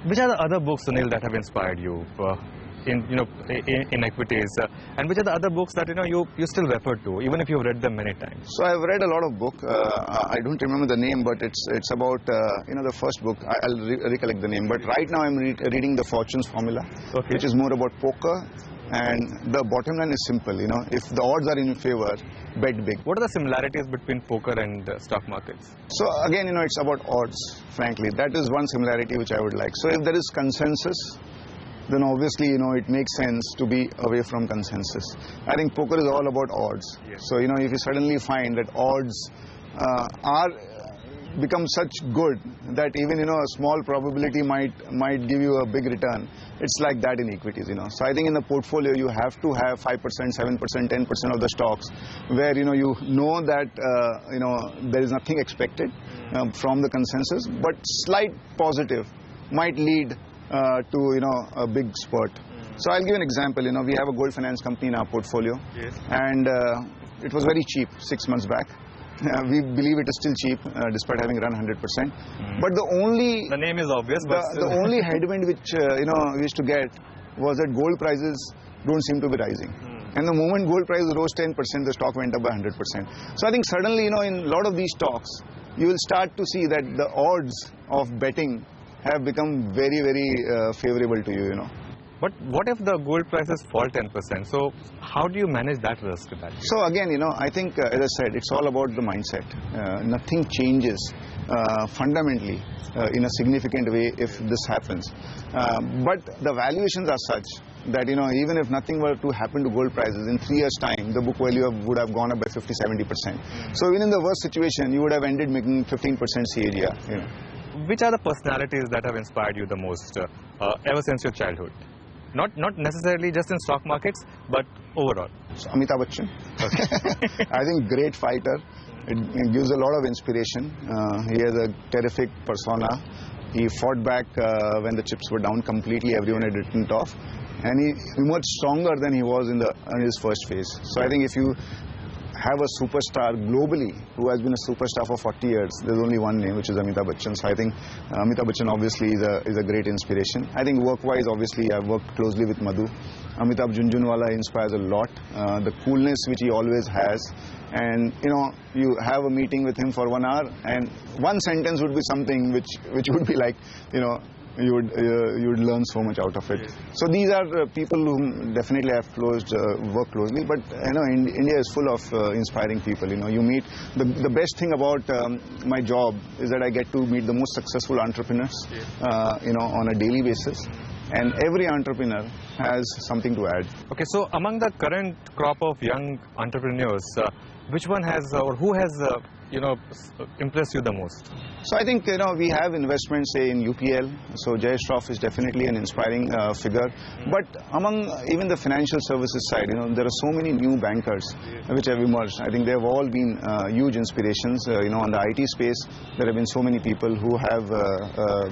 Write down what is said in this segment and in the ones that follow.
Which are the other books, Sunil, that have inspired you in equities, and which are the other books that you still refer to, even if you've read them many times? So I've read a lot of books. I don't remember the name, but it's about the first book. I'll recollect the name. But right now I'm reading The Fortunes Formula, which is more about poker. And the bottom line is simple, if the odds are in your favor, bet big. What are the similarities between poker and stock markets? So again, it's about odds, frankly. That is one similarity which I would like. So if there is consensus, then obviously, it makes sense to be away from consensus. I think poker is all about odds. Yes. So, if you suddenly find that odds become such good that even a small probability might give you a big return. It's like that in equities. So I think in the portfolio you have to have 5%, 7%, 10% of the stocks where you know that there is nothing expected from the consensus, but slight positive might lead to a big spurt. So I'll give an example. We have a gold finance company in our portfolio. Yes. And it was very cheap 6 months back. We believe it is still cheap despite having run 100%. But the name is obvious. But the only headwind which we used to get was that gold prices don't seem to be rising. And the moment gold price rose 10%, the stock went up by 100%. So I think suddenly, in a lot of these stocks, you will start to see that the odds of betting have become very, very favorable to you. But what if the gold prices fall 10%? So how do you manage that risk? So again, I think, as I said, it's all about the mindset. Nothing changes fundamentally in a significant way if this happens. But the valuations are such that, even if nothing were to happen to gold prices, in 3 years' time, the book value would have gone up by 50-70%. So even in the worst situation, you would have ended making 15% CAGR. Which are the personalities that have inspired you the most ever since your childhood? Not necessarily just in stock markets, but overall. So Amitabh Bachchan. Okay. I think great fighter. It gives a lot of inspiration. He has a terrific persona. He fought back when the chips were down completely. Everyone had written it off. And he emerged stronger than he was in his first phase. So I think if you have a superstar globally who has been a superstar for 40 years, there's only one name, which is Amitabh Bachchan. So I think Amitabh Bachchan obviously is a great inspiration. I think work-wise, obviously, I've worked closely with Madhu. Amitabh Junjunwala inspires a lot. The coolness which he always has. And, you have a meeting with him for 1 hour, and one sentence would be something which would be like, you would learn so much out of it. Yes. So these are people whom definitely have worked closely. But India is full of inspiring people. You meet the best thing about my job is that I get to meet the most successful entrepreneurs. Yes. On a daily basis. And every entrepreneur has something to add. Okay, so among the current crop of young entrepreneurs, which one has or who has impressed you the most? So I think, we have investments, say, in UPL. So Jay Shroff is definitely an inspiring figure. But among even the financial services side, there are so many new bankers which have emerged. I think they have all been huge inspirations. On the IT space, there have been so many people who have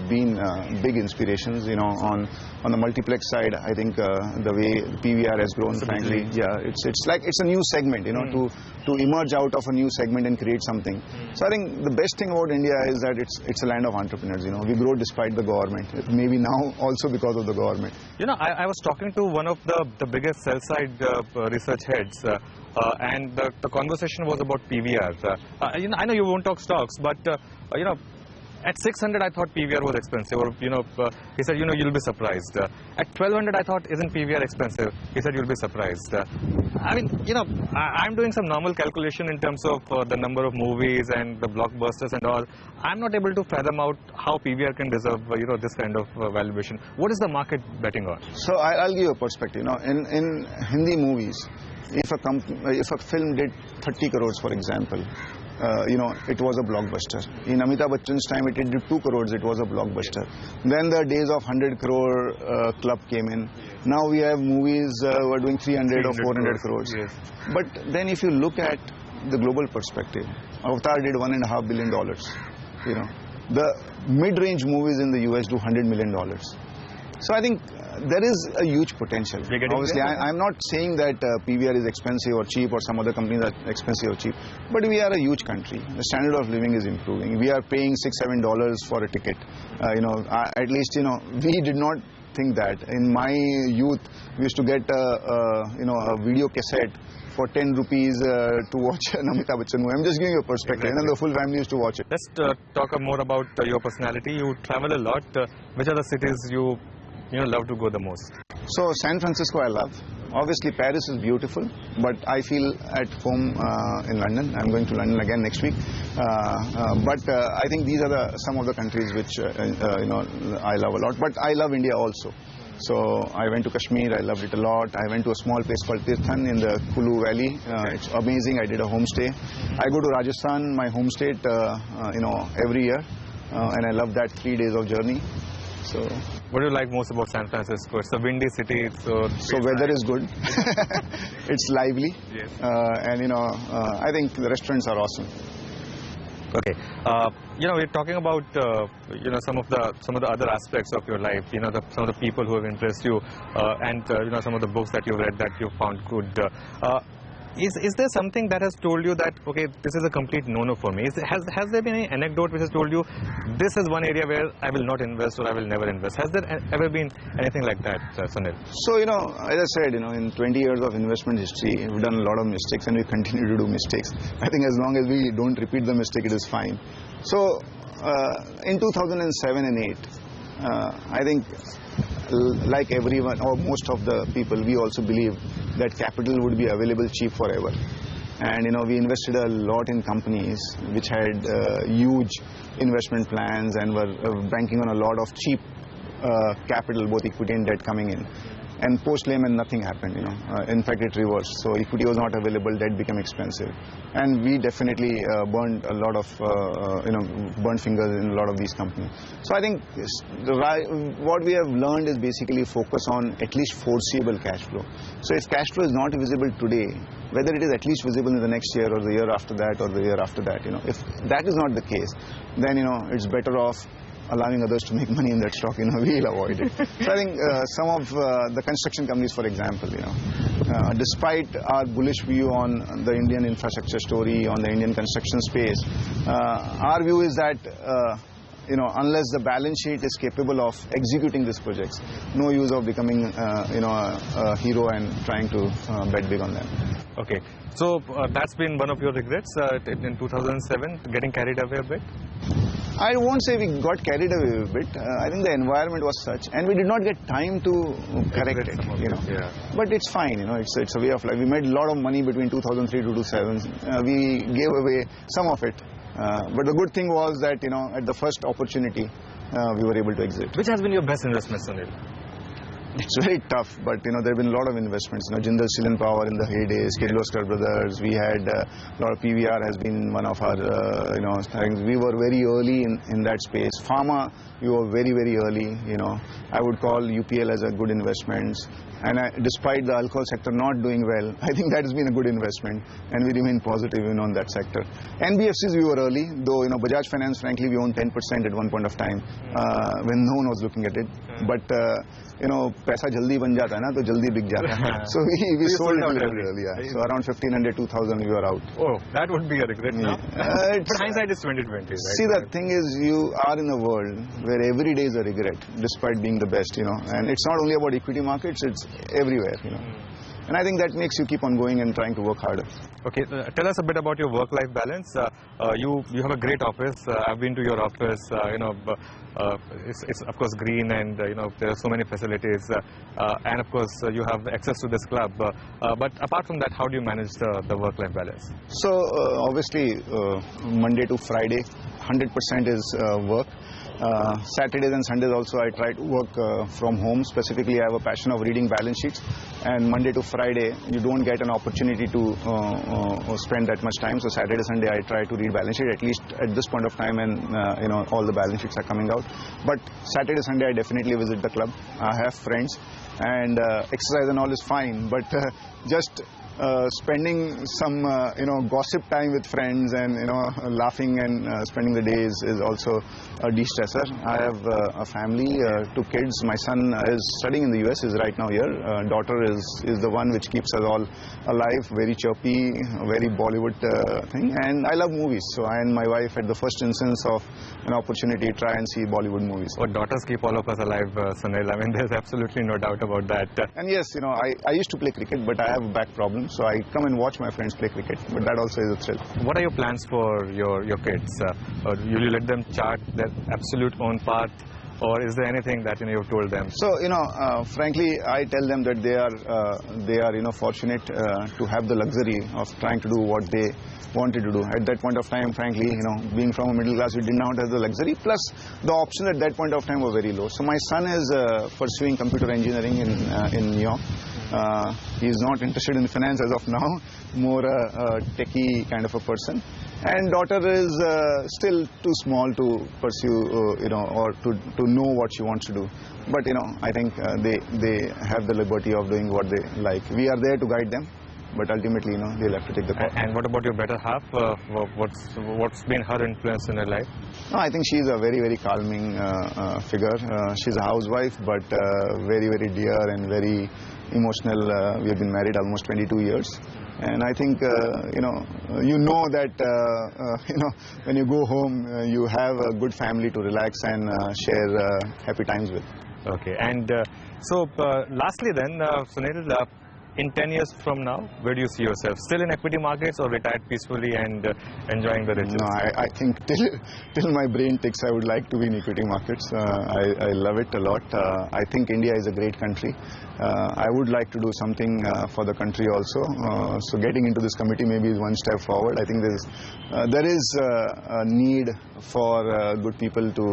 been big inspirations. On the multiplex side, I think the way PVR has grown, frankly, it's a new segment, to emerge out of a new segment and create something. So I think the best thing about India is that it's a land of entrepreneurs. We grow despite the government. Maybe now also because of the government. I was talking to one of the biggest sell-side research heads, and the conversation was about PVR. I know you won't talk stocks, but at 600, I thought PVR was expensive. Or, he said, you'll be surprised. At 1200, I thought, isn't PVR expensive? He said, you'll be surprised. I mean, I'm doing some normal calculation in terms of the number of movies and the blockbusters and all. I'm not able to fathom out how PVR can deserve, this kind of valuation. What is the market betting on? So I'll give you a perspective. In Hindi movies, if a film did 30 crores, for example, it was a blockbuster. In Amitabh Bachchan's time, it did 2 crores, it was a blockbuster. Then the days of 100 crore club came in. Now we have movies who are doing 300 or 400 crores. Yes. But then if you look at the global perspective, Avatar did $1.5 billion. The mid-range movies in the US do $100 million. So I think there is a huge potential. Obviously, I'm not saying that PVR is expensive or cheap or some other companies are expensive or cheap, but we are a huge country. The standard of living is improving. We are paying $6-7 for a ticket. At least, we did not think that. In my youth, we used to get a video cassette for 10 rupees to watch an Amitabh Bachchan movie. I'm just giving you a perspective. Exactly. And the full family used to watch it. Let's talk more about your personality. You travel a lot. Which are the cities you love to go the most? So San Francisco I love. Obviously Paris is beautiful, but I feel at home in London. I'm going to London again next week. But I think these are some of the countries which I love a lot. But I love India also. So I went to Kashmir, I loved it a lot. I went to a small place called Tirthan in the Kulu Valley. It's amazing. I did a homestay. I go to Rajasthan, my home state, every year. And I love that 3 days of journey. So what do you like most about San Francisco? It's a windy city. So weather is good. It's lively. Yes. And I think the restaurants are awesome. Okay, we're talking about some of the other aspects of your life. Some of the people who have impressed you, and some of the books that you've read that you found good. Is there something that has told you that, okay, this is a complete no-no for me? Has there been any anecdote which has told you this is one area where I will not invest or I will never invest? Has there ever been anything like that, Sunil? So, as I said, in 20 years of investment history, we've done a lot of mistakes and we continue to do mistakes. I think as long as we don't repeat the mistake, it is fine. So, in 2007 and 8, I think like everyone or most of the people, we also believe that capital would be available cheap forever. And we invested a lot in companies which had huge investment plans and were banking on a lot of cheap capital, both equity and debt coming in. And post-Lehman, nothing happened, In fact, it reversed. So equity was not available, debt became expensive. And we definitely burned a lot of, burnt fingers in a lot of these companies. So I think what we have learned is basically focus on at least foreseeable cash flow. So if cash flow is not visible today, whether it is at least visible in the next year or the year after that or the year after that, if that is not the case, then, it's better off allowing others to make money in that stock, we'll avoid it. So I think some of the construction companies, for example, despite our bullish view on the Indian infrastructure story, on the Indian construction space, our view is that unless the balance sheet is capable of executing these projects, no use of becoming a hero and trying to bet big on them. Okay, so that's been one of your regrets in 2007, getting carried away a bit? I won't say we got carried away a bit. I think the environment was such, and we did not get time to correct it. Yeah. But it's fine. It's a way of life. We made a lot of money between 2003 to 2007. We gave away some of it. But the good thing was that at the first opportunity, we were able to exit. Which has been your best investment, Sunil? It's very tough, but there have been a lot of investments. Jindal Steel and Power in the heydays, Kirloskar Brothers. We had a lot of PVR has been one of our things. We were very early in that space. Pharma, we were very, very early. I would call UPL as a good investment. And despite the alcohol sector not doing well, I think that has been a good investment, and we remain positive on that sector. NBFCs, we were early, though Bajaj Finance, frankly, we owned 10% at one point of time when no one was looking at it. But पैसा जल्दी बन जाता है ना तो जल्दी बिक जाता है. So we sold it early. Yeah. So around 1500, 2000 we were out. Oh, that would be a regret now. But hindsight is 2020. Right? See, the thing is, you are in a world where every day is a regret, despite being the best. And it's not only about equity markets; it's everywhere. And I think that makes you keep on going and trying to work harder. Okay, tell us a bit about your work-life balance. You have a great office. I've been to your office. It's of course green, and there are so many facilities. And of course you have access to this club. But apart from that, how do you manage the work-life balance? So obviously Monday to Friday, 100% is work. Saturdays and Sundays also I try to work from home. Specifically, I have a passion of reading balance sheets, and Monday to Friday you don't get an opportunity to spend that much time. So Saturday, Sunday I try to read balance sheet, at least at this point of time, and all the balance sheets are coming out. But Saturday, Sunday I definitely visit the club. I have friends, and exercise and all is fine, but just spending some gossip time with friends and laughing and spending the days is also a de-stressor. I have a family, 2 kids. My son is studying in the US, is right now here. Daughter is the one which keeps us all alive, very chirpy, very Bollywood thing. And I love movies, so I and my wife at the first instance of an opportunity try and see Bollywood movies. Well, daughters keep all of us alive, Sunil. I mean, there's absolutely no doubt about that. And yes, I used to play cricket, but I have a back problem, so I come and watch my friends play cricket. But that also is a thrill. What are your plans for your kids? Will you let them chart their absolute own path? Or is there anything that you've told them? So frankly, I tell them that they are fortunate to have the luxury of trying to do what they wanted to do. At that point of time, frankly, being from a middle class, we did not have the luxury. Plus, the options at that point of time were very low. So my son is pursuing computer engineering in New York. He is not interested in finance as of now, more a techie kind of a person. And daughter is still too small to pursue, or to know what she wants to do. But I think they have the liberty of doing what they like. We are there to guide them, but ultimately, they'll have to take the call. And what about your better half? What's been her influence in her life? No, I think she's a very, very calming figure. She's a housewife, but very, very dear and very emotional. We have been married almost 22 years. And I think, that, when you go home, you have a good family to relax and share happy times with. Okay. And so, lastly then, Sunil, in 10 years from now, where do you see yourself? Still in equity markets or retired peacefully and enjoying the riches? No, I think till my brain ticks, I would like to be in equity markets. I love it a lot. I think India is a great country. I would like to do something for the country also. So getting into this committee maybe is one step forward. I think there is a need for good people to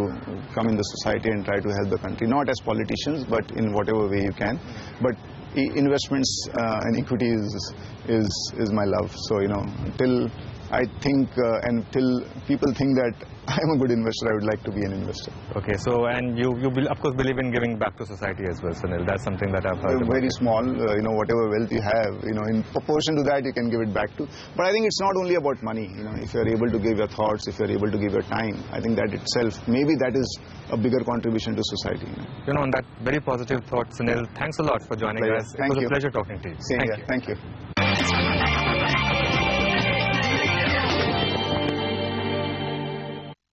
come in the society and try to help the country. Not as politicians, but in whatever way you can. But investments and equity is my love. So till I think until people think that I'm a good investor, I would like to be an investor. Okay, so and you of course believe in giving back to society as well, Sunil. That's something that I've heard about. Very small, whatever wealth you have, in proportion to that you can give it back to. But I think it's not only about money. If you're able to give your thoughts, if you're able to give your time, I think that itself, maybe that is a bigger contribution to society. On that very positive thought, Sunil, thanks a lot for joining us. Thank you. It was a pleasure talking to you. Thank you.